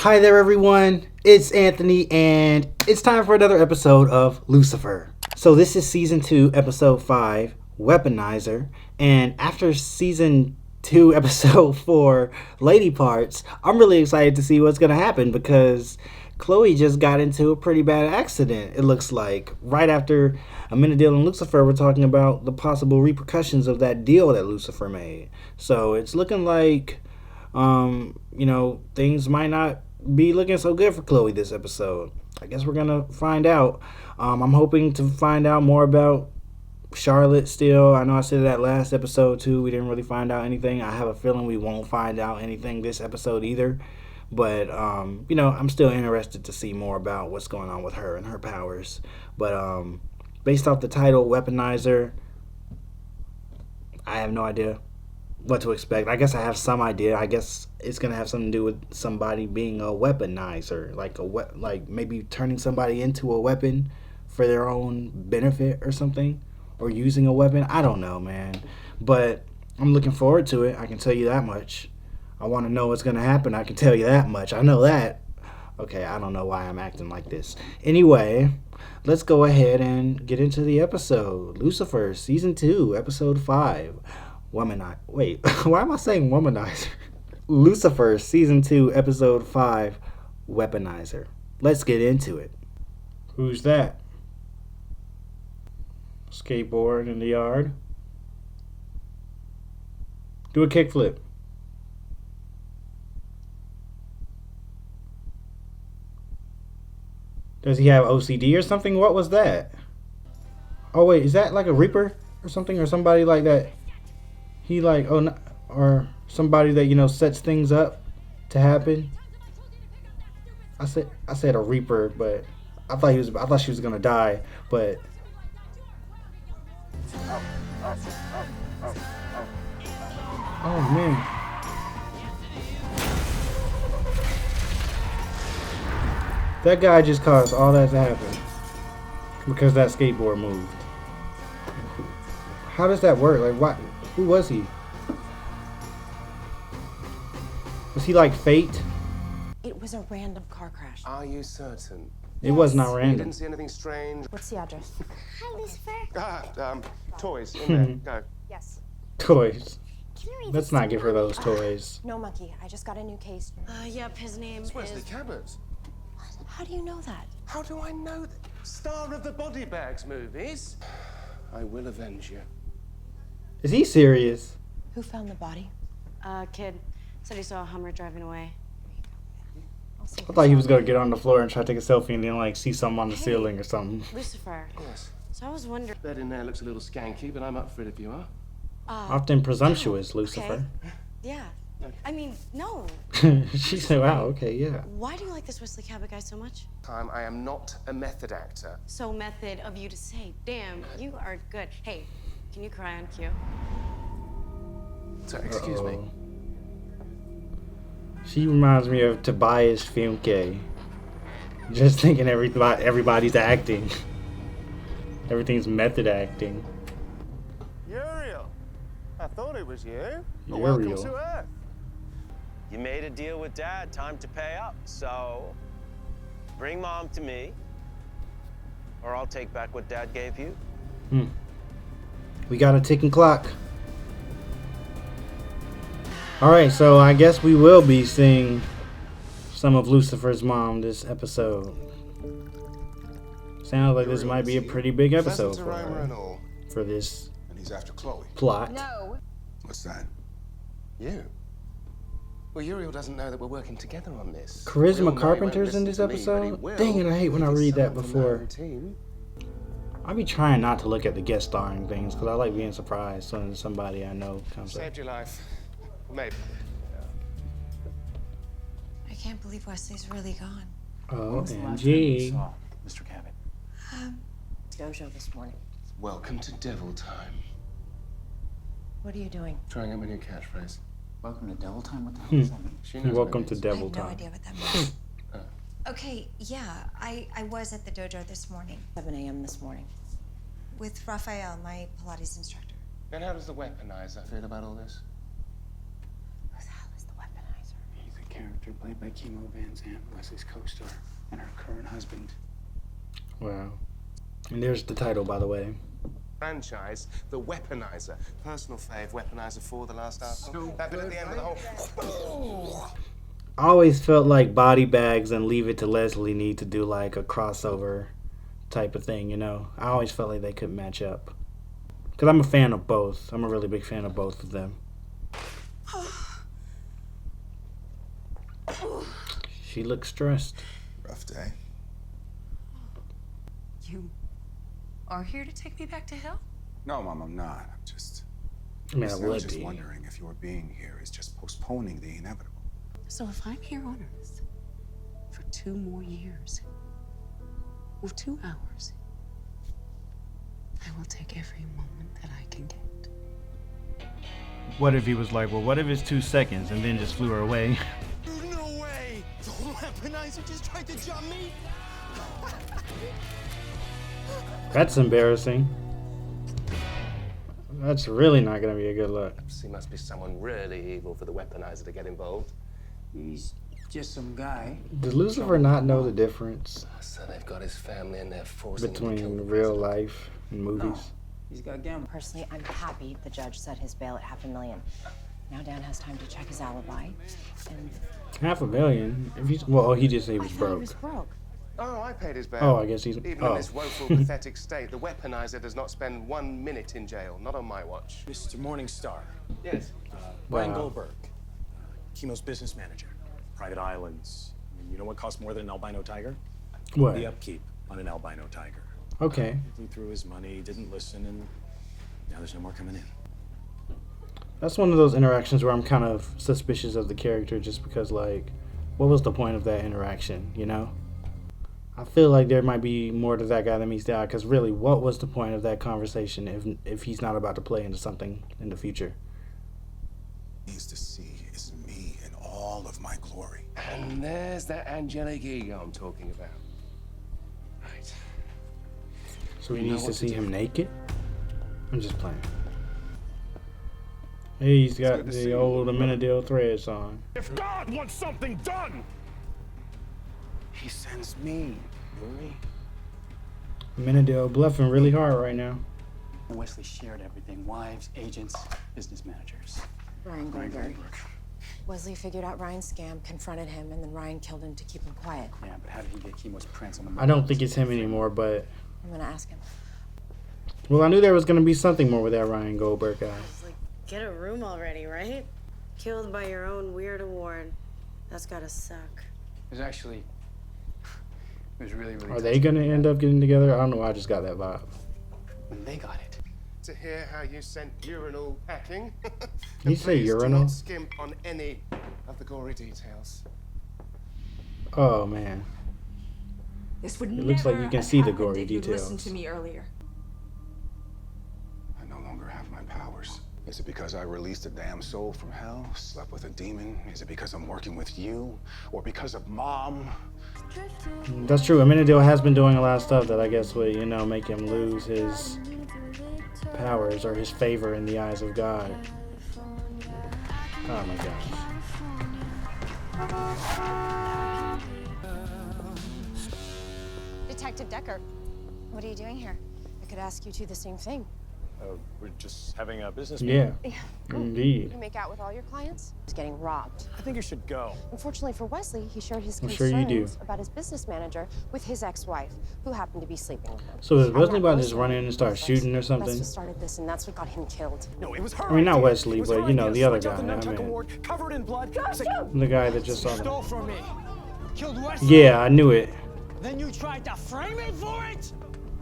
Hi there, everyone. It's Anthony, and it's time for another episode of Lucifer. So this is season 2, episode 5, Weaponizer, and after season 2, episode 4, Lady Parts, I'm really excited to see what's going to happen because Chloe just got into a pretty bad accident. It looks like right after Amenadiel and Lucifer were talking about the possible repercussions of that deal that Lucifer made. So it's looking like things might not be looking so good for Chloe this episode. I guess we're gonna find out. I'm hoping to find out more about Charlotte still. I know I said that last episode too. We didn't really find out anything. I have a feeling we won't find out anything this episode either. But I'm still interested to see more about what's going on with her and her powers. But based off the title, Weaponizer, I have no idea what to expect. I guess I have some idea. I guess it's gonna have something to do with somebody being a weaponizer, like maybe turning somebody into a weapon for their own benefit or something, or using a weapon. I don't know, man. But I'm looking forward to it. I can tell you that much. I want to know what's gonna happen. I can tell you that much. I know that. Okay, I don't know why I'm acting like this. Anyway, let's go ahead and get into the episode. Lucifer, season 2, episode 5. Wait, why am I saying Womanizer? Lucifer, season 2, episode 5, Weaponizer. Let's get into it. Who's that? Skateboard in the yard. Do a kickflip. Does he have OCD or something? What was that? Oh wait, is that like a Reaper or something, or somebody like that? He or somebody that sets things up to happen. I said a Reaper, but I thought she was gonna die, but oh man. That guy just caused all that to happen because that skateboard moved. How does that work? Like, what? Who was he? Was he like Fate? It was a random car crash. Are you certain? It was not You random. didn't see anything strange? What's the address? Hi, Lucifer. Toys in there. Go. Yes. Toys. Can you read Let's this not to give me? her those toys. No, Monkey. I just got a new case. Yep, his name It's Wesley is... Cabot. How do you know that? How do I know that? Star of the Body Bags movies. I will avenge you. Is he serious? Who found the body? Kid said he saw a Hummer driving away. I'll see. I thought he was gonna get on the floor and try to take a selfie and then see something on the ceiling or something. Lucifer. Yes. So I was wondering... Bed in there looks a little skanky, but I'm up for it if you are. Often presumptuous, Lucifer. Yeah. I mean, no. She said, wow, okay, yeah. Why do you like this Wesley Cabot guy so much? I am not a method actor. So method of you to say, damn, you are good. Hey, can you cry on cue? So, excuse me. Uh-oh. She reminds me of Tobias Fumke. Just thinking everybody's acting. Everything's method acting. Uriel, I thought it was you. Well, Uriel. welcome to Earth. You made a deal with Dad, time to pay up. So, bring Mom to me, or I'll take back what Dad gave you. We got a ticking clock. Alright, so I guess we will be seeing some of Lucifer's mom this episode. Sounds like this might be a pretty big episode for her. For this And he's after Chloe. plot. No. What's that? You? Well, Uriel doesn't know that we're working together on this. Charisma We all know he won't Carpenter's in listen this to me, but he episode? will Dang it, I hate when if I it's read that someone from before. our own team. I be trying not to look at the guest starring things because I like being surprised when somebody I know comes up. Saved your life. Maybe. I can't believe Wesley's really gone. OMG. Mr. Cabot. Dojo this morning. Welcome to Devil Time. What are you doing? Trying out my new catchphrase. Welcome to Devil Time. What the hell is that mean? She knows what Welcome it to means. I Devil have no Time. idea what that means. Okay, yeah, I was at the dojo this morning 7 a.m. this morning. with Raphael, my Pilates instructor. And how does the Weaponizer feel about all this? Who the hell is the Weaponizer? He's a character played by Chemo Van Zandt, Leslie's co-star, and her current husband. Wow. And there's the title, by the way. Franchise, the Weaponizer. Personal fave, Weaponizer 4, the last article. That bit at the end of the whole... I always felt like Body Bags and Leave It to Leslie need to do like a crossover type of thing, you know? I always felt like they couldn't match up. Because I'm a fan of both. I'm a really big fan of both of them. She looks stressed. Rough day. You are here to take me back to hell? No, Mom, I'm not. I'm just... I mean, I I was would just be. wondering if your being here is just postponing the inevitable. So if I'm here on Earth for 2 more years, or 2 hours, I will take every moment that I can get. What if he was like, well, what if it's 2 seconds and then just flew her away? No way! The Weaponizer just tried to jump me? That's embarrassing. That's really not going to be a good look. He must be someone really evil for the Weaponizer to get involved. He's just some guy. Does Lucifer not know the difference So they've got his family and they're forcing him to kill the between real president. life and movies? No. He's got gambling. Personally, I'm happy the judge set his bail at $500,000. Now Dan has time to check his alibi. And $500,000? If he's, well, he just said he I was thought he broke. was broke. Oh, I paid his bail. Oh, I guess he's... Even in Oh. this woeful, pathetic state, the Weaponizer does not spend 1 minute in jail. Not on my watch. Mr. Morningstar, Yes. Ryan Wow. Goldberg, Chemo's business manager. Private islands. I mean, you know what costs more than an albino tiger? What? The upkeep on an albino tiger. Okay. Blew through his money, didn't listen, and now there's no more coming in. That's one of those interactions where I'm kind of suspicious of the character just because, like, what was the point of that interaction, you know? I feel like there might be more to that guy than meets the eye, because really, what was the point of that conversation if he's not about to play into something in the future? Needs to see is me in all of my glory. And there's that angelic ego I'm talking about. Right. So he You know needs to what to see do. him naked? I'm just playing. Hey, he's got good to see the you. old Amenadiel threads on. If God wants something done, He sends me, Yuri. Amenadiel bluffing really hard right now. Wesley shared everything. Wives, agents, business managers. Ryan Goldberg. Wesley figured out Ryan's scam, confronted him, and then Ryan killed him to keep him quiet. Yeah, but how did he get Chemo's prints on the I don't think it's him anymore, but... I'm gonna ask him. Well, I knew there was going to be something more with that Ryan Goldberg guy. It's like, get a room already, right? Killed by your own weird award. That's gotta suck. It was actually... It was really, really Are they going to end up getting together? I don't know, I just got that vibe. when they got it. To hear how you sent urinal packing. Did And you say please do urinal? not skimp on any of the gory details. Oh, man. This would It looks like you can see the gory if you'd listened details. to me earlier. I no longer have my powers. Is it because I released a damn soul from hell, slept with a demon? Is it because I'm working with you? Or because of Mom? That's true. Amenadiel has been doing a lot of stuff that I guess would, you know, make him lose his powers or his favor in the eyes of God. Oh my gosh. Detective Decker, what are you doing here? I could ask you two the same thing. we're just having a business Yeah, meeting. indeed. You make out with all your clients? He's getting robbed. I think you should go. Unfortunately for Wesley, he shared his I'm concerns sure you do. about his business manager with his ex-wife, who happened to be sleeping with him. So is And Wesley that about to just run in and start Wesley- shooting or something? Wesley started this, and that's what got him killed. No, it was her. I mean, not idea. Wesley, It was but, her you know, idea. the other Switch out guy, the I Nantucket mean. Award, covered in blood. It's like, The guy that just saw stole him. from me. Killed Wesley. Yeah, I knew it. Then you tried to frame me for it.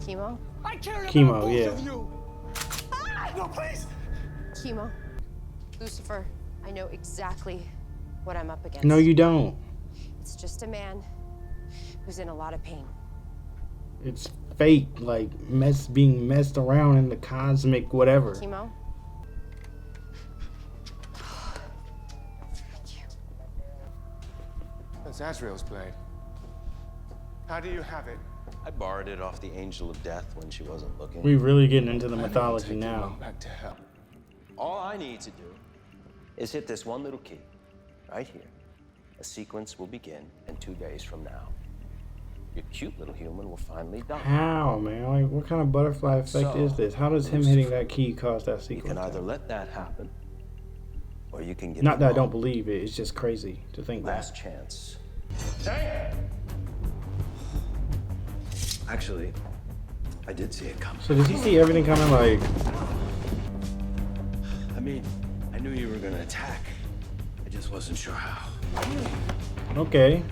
Chemo? I cared about Chemo, both yeah. of you. No, please. Chemo. Lucifer, I know exactly what I'm up against. No, you don't. It's just a man who's in a lot of pain. It's fate, like being messed around in the cosmic whatever. Chemo? That's Azrael's blade. How do you have it? I borrowed it off the Angel of Death when she wasn't looking. We really getting into the I will mythology take you now. on back to hell. All I need to do is hit this one little key right here, A sequence will begin, and 2 days from now, your cute little human will finally die. How, man? Like, what kind of butterfly effect is this? How does him hitting that key cause that sequence? You can either let that happen, or you can give Not me that I Mom. don't believe it. It's just crazy to think Last that. chance. Actually, I did see it coming. So does he see everything coming? Like, I mean, I knew you were gonna attack. I just wasn't sure how. okay.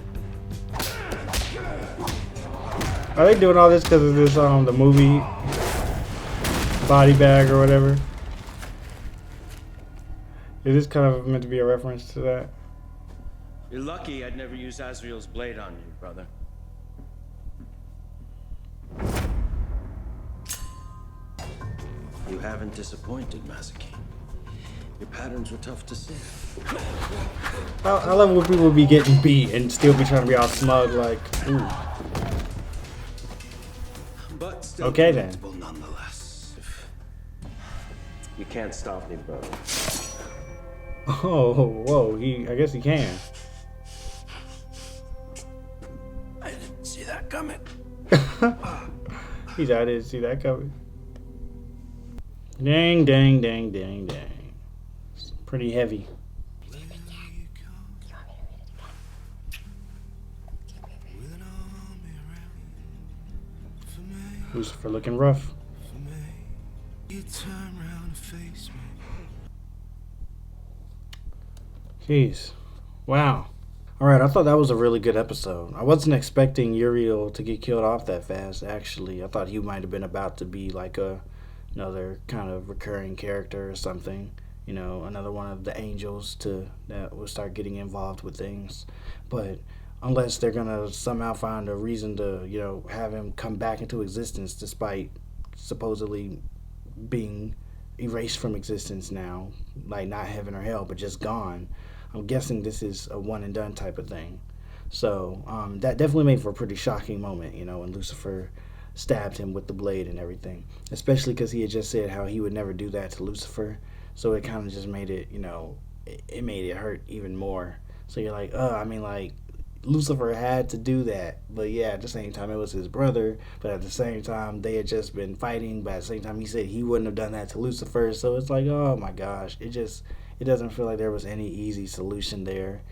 Are they doing all this because of this the movie Body Bag or whatever? Is this kind of meant to be a reference to that? You're lucky I'd never use Azrael's blade on you, brother. You haven't disappointed, Masaki. Your patterns were tough to see. I love when people be getting beat and still be trying to be all smug, like, ooh. But still Okay, then. predictable nonetheless. You can't stop me, brother. Oh, whoa, I guess he can. I didn't see that coming. I didn't see that coming. Dang, dang, dang, dang, dang. It's pretty heavy. Lucifer looking rough. Jeez. Wow. Alright, I thought that was a really good episode. I wasn't expecting Uriel to get killed off that fast, actually. I thought he might have been about to be like another kind of recurring character or something. You know, another one of the angels that will start getting involved with things. But unless they're gonna somehow find a reason to, you know, have him come back into existence despite supposedly being erased from existence now, like not heaven or hell, but just gone. I'm guessing this is a one and done type of thing. So that definitely made for a pretty shocking moment, you know, when Lucifer stabbed him with the blade and everything, especially because he had just said how he would never do that to Lucifer. So it kind of just made it, you know, it made it hurt even more. So you're like, I mean, like, Lucifer had to do that. But yeah, at the same time, it was his brother. But at the same time, they had just been fighting. But at the same time, he said he wouldn't have done that to Lucifer. So it's like, oh my gosh, it doesn't feel like there was any easy solution there.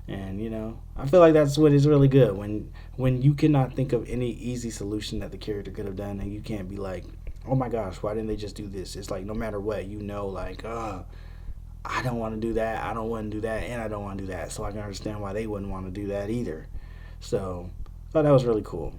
And, you know, I feel like that's what is really good. When you cannot think of any easy solution that the character could have done, and you can't be like, oh my gosh, why didn't they just do this? It's like, no matter what, you know, like, I don't want to do that, I don't want to do that, and I don't want to do that. So I can understand why they wouldn't want to do that either. So I thought that was really cool.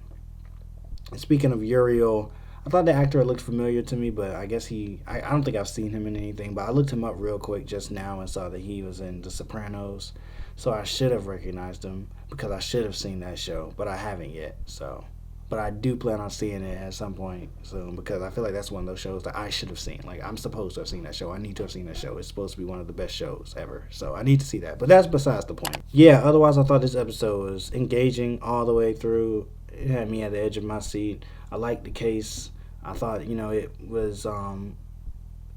And speaking of Uriel, I thought the actor looked familiar to me, but I guess I don't think I've seen him in anything, but I looked him up real quick just now and saw that he was in The Sopranos. So I should have recognized him because I should have seen that show, but I haven't yet. So, but I do plan on seeing it at some point soon because I feel like that's one of those shows that I should have seen. Like, I'm supposed to have seen that show. I need to have seen that show. It's supposed to be one of the best shows ever. So I need to see that. But that's besides the point. Yeah, otherwise I thought this episode was engaging all the way through. It had me at the edge of my seat. I liked the case. I thought, you know, it was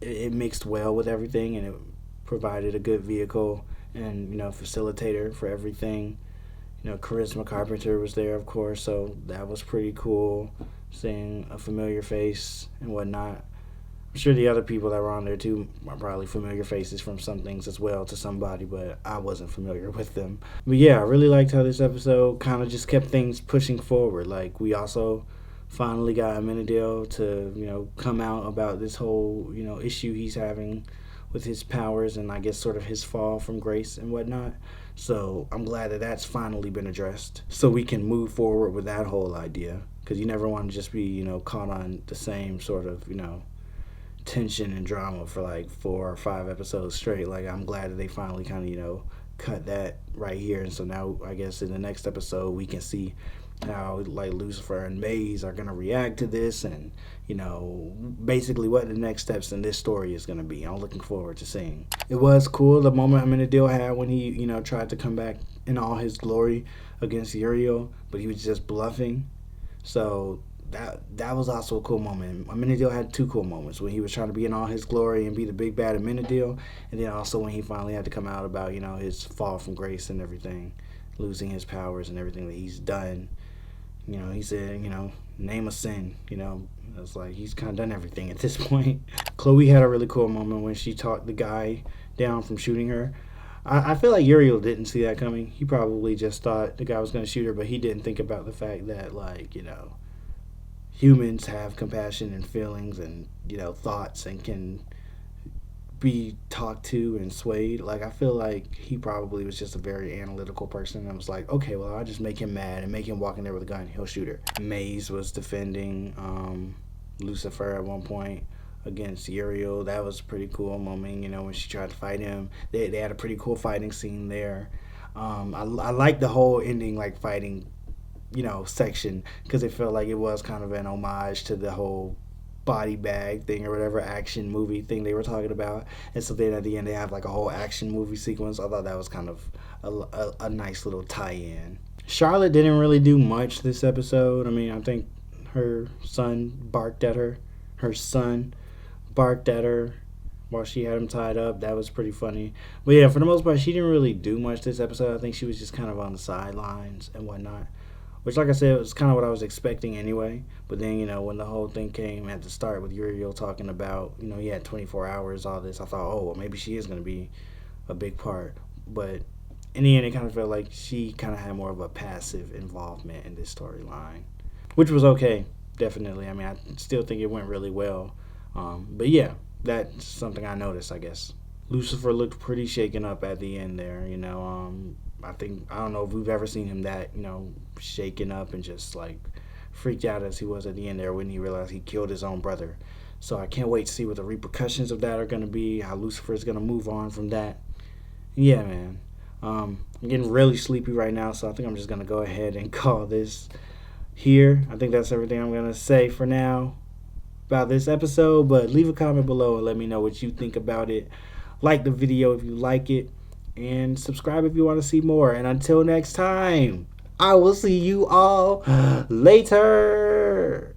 it mixed well with everything, and it provided a good vehicle and, you know, facilitator for everything. You know, Charisma Carpenter was there, of course, so that was pretty cool, seeing a familiar face and whatnot. I'm sure the other people that were on there too are probably familiar faces from some things as well to somebody, but I wasn't familiar with them. But yeah, I really liked how this episode kind of just kept things pushing forward. Like, we also finally got Amenadiel to, you know, come out about this whole, you know, issue he's having with his powers and I guess sort of his fall from grace and whatnot. So I'm glad that that's finally been addressed so we can move forward with that whole idea, because you never want to just be, you know, caught on the same sort of, you know, tension and drama for like 4 or 5 episodes straight. Like, I'm glad that they finally kind of, you know, cut that right here. And so now I guess in the next episode we can see how, like, Lucifer and Maze are going to react to this and, you know, basically what the next steps in this story is going to be. I'm looking forward to seeing. It was cool the moment Amenadiel had when he, you know, tried to come back in all his glory against Uriel, but he was just bluffing. So that was also a cool moment. Amenadiel had 2 cool moments, when he was trying to be in all his glory and be the big bad Amenadiel, and then also when he finally had to come out about, you know, his fall from grace and everything. losing his powers and everything that he's done. You know, he said, you know, name a sin. You know, it's like he's kind of done everything at this point. Chloe had a really cool moment when she talked the guy down from shooting her. I feel like Uriel didn't see that coming. He probably just thought the guy was going to shoot her, but he didn't think about the fact that, like, you know, humans have compassion and feelings and, you know, thoughts and can be talked to and swayed. Like, I feel like he probably was just a very analytical person and was like, okay, well, I'll just make him mad and make him walk in there with a gun. He'll shoot her. Maze was defending Lucifer at one point against Uriel. That was a pretty cool moment, you know, when she tried to fight him. They had a pretty cool fighting scene there. I like the whole ending, like, fighting, you know, section, because it felt like it was kind of an homage to the whole body bag thing or whatever action movie thing they were talking about. And so then at the end they have like a whole action movie sequence. I thought that was kind of a nice little tie-in. Charlotte didn't really do much this episode. I mean, I think her son barked at her. While she had him tied up. That was pretty funny. But yeah, for the most part, she didn't really do much this episode. I think she was just kind of on the sidelines and whatnot. Which, like I said, was kind of what I was expecting anyway. But then, you know, when the whole thing came at the start with Uriel talking about, you know, he had 24 hours, all this, I thought, oh, well, maybe she is going to be a big part. But in the end, it kind of felt like she kind of had more of a passive involvement in this storyline. Which was okay, definitely. I mean, I still think it went really well. But yeah, that's something I noticed, I guess. Lucifer looked pretty shaken up at the end there, you know. I don't know if we've ever seen him that, you know, shaken up and just like freaked out as he was at the end there when he realized he killed his own brother. So I can't wait to see what the repercussions of that are going to be, how Lucifer is going to move on from that. Yeah, man. I'm getting really sleepy right now, so I think I'm just going to go ahead and call this here. I think that's everything I'm going to say for now about this episode, but leave a comment below and let me know what you think about it. Like the video if you like it, and subscribe if you want to see more. And until next time, I will see you all later.